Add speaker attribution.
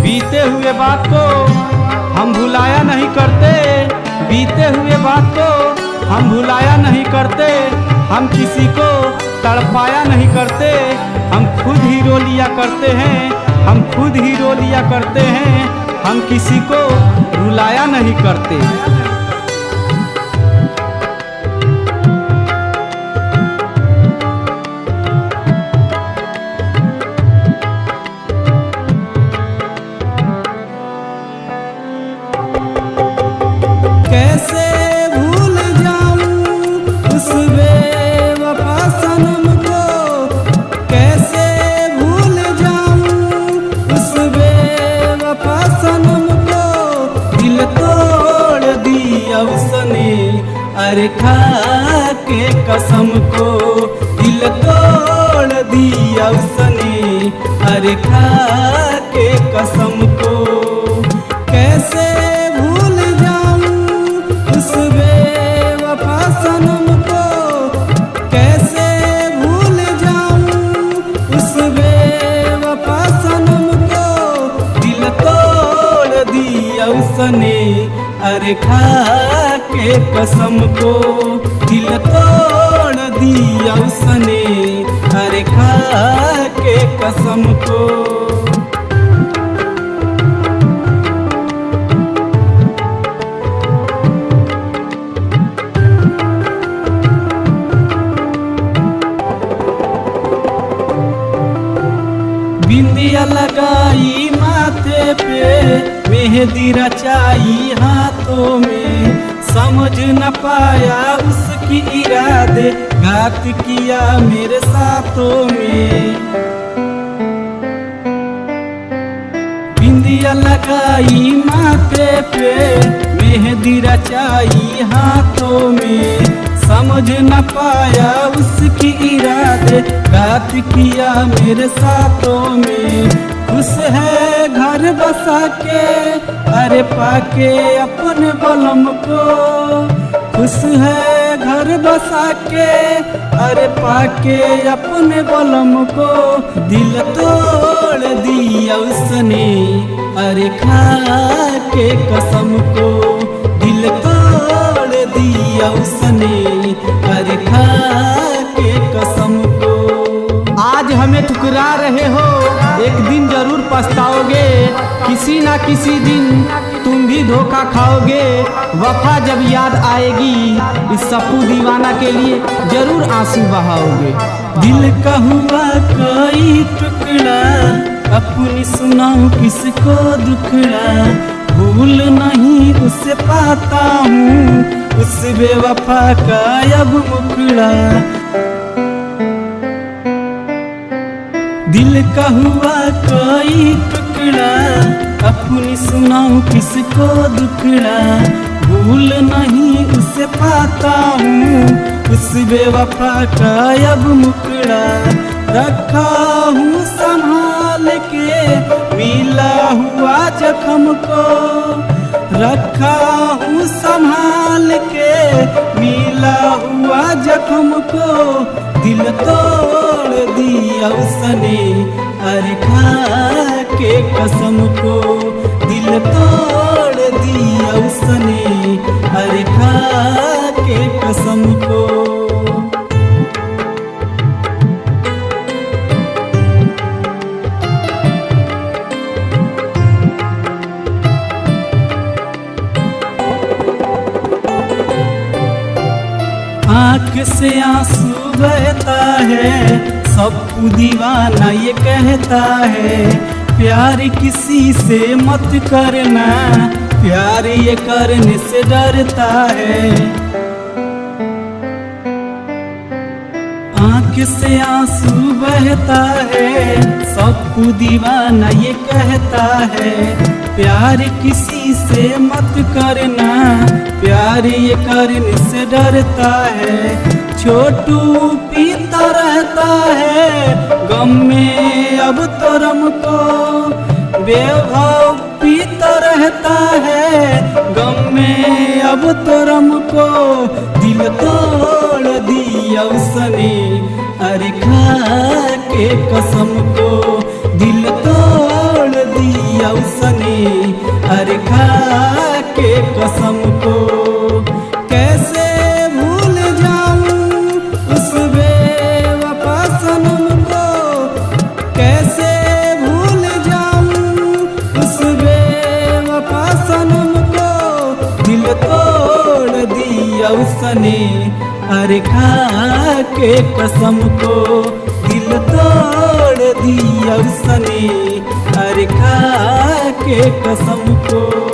Speaker 1: बीते हुए बात को हम भुलाया नहीं करते, बीते हुए बात को हम भुलाया नहीं करते, हम किसी को तड़पाया नहीं करते, हम खुद ही रो लिया करते हैं, हम खुद ही रो लिया करते हैं, हम किसी को रुलाया नहीं करते।
Speaker 2: कैसे भूल जाऊं उस बेवफा सनम को, कैसे भूल जाऊं उस बेवफा सनम को, दिल तोड़ दिया उसने अरे खा के कसम को, दिल तोड़ दिया उसने अरे खा के कसम को। कैसे भूल जाऊं उस बेवफा सनम को, कैसे भूल जाऊं उस बेवफा सनम को, दिल तोड़ दिया उसने अरे खा के कसम को, दिल तोड़ दिया उसने अरे खा के कसम को। बिंदिया लगाई माथे पे, मेहंदी रचाई हाथों में, समझ न पाया उसकी इरादे, घात किया मेरे साथों में। बिंदिया लगाई माथे पे, मेहंदी रचाई हाथों में, समझ न पाया उसकी इरादे, घात किया मेरे साथों में। खुश है घर बसा के अरे पाके अपने बलम को, खुश है घर बसा के अरे पाके अपने बलम को, दिल तोड़ दिया उसने अरे खा के कसम को, दिल तोड़ दिया उसने अरे खा के कसम को।
Speaker 1: आज हमें ठुकरा रहे हो, एक दिन जरूर पछताओगे, किसी ना किसी दिन तुम भी धोखा खाओगे। वफा जब याद आएगी इस सप्पू दीवाना के लिए जरूर आंसू बहाओगे।
Speaker 2: दिल का हुआ कोई टुकड़ा अपनी सुनाऊं किसको दुखड़ा, भूल नहीं उसे पाता हूँ उस बेवफा का अब मुखड़ा। दिल का हुआ कोई टुकड़ा अपनी सुनाऊं किसको दुखड़ा, भूल नहीं उसे पाता हूँ उस बेवफा का अब मुखड़ा। रखा हूँ संभाल के मिला हुआ जख्म को, रखा हूँ संभाल के मिला हुआ जख्म को, दिल तोड़ दिया उसने अरे खा के कसम को, दिल तोड़ दिया उसने अरे खा के कसम को। आँख से आंसू बहता है सप्पू दीवाना ये कहता है, प्यार किसी से मत करना, प्यार ये करने से डरता है। आँख से आंसू बहता है सप्पू दीवाना ये कहता है, प्यार किसी से मत करना, प्यार ये करने से डरता है। छोटू पीता रहता है गम में अब तो रम को, बेवफा पीता रहता है गम में अब तो रम को, दिल तोड़ दिया उसने अरे खा के कसम को, दिल तोड़ दिया दिया उसने, अरे खा के कसम को। कैसे भूल जाऊं उस बेवफा सनम को, कैसे भूल जाऊं उस बेवफा सनम को। दिल तोड़ दिया उसने, अरे खा के कसम को। दिल तोड़ दिया उसने, अरे खा के कसम को।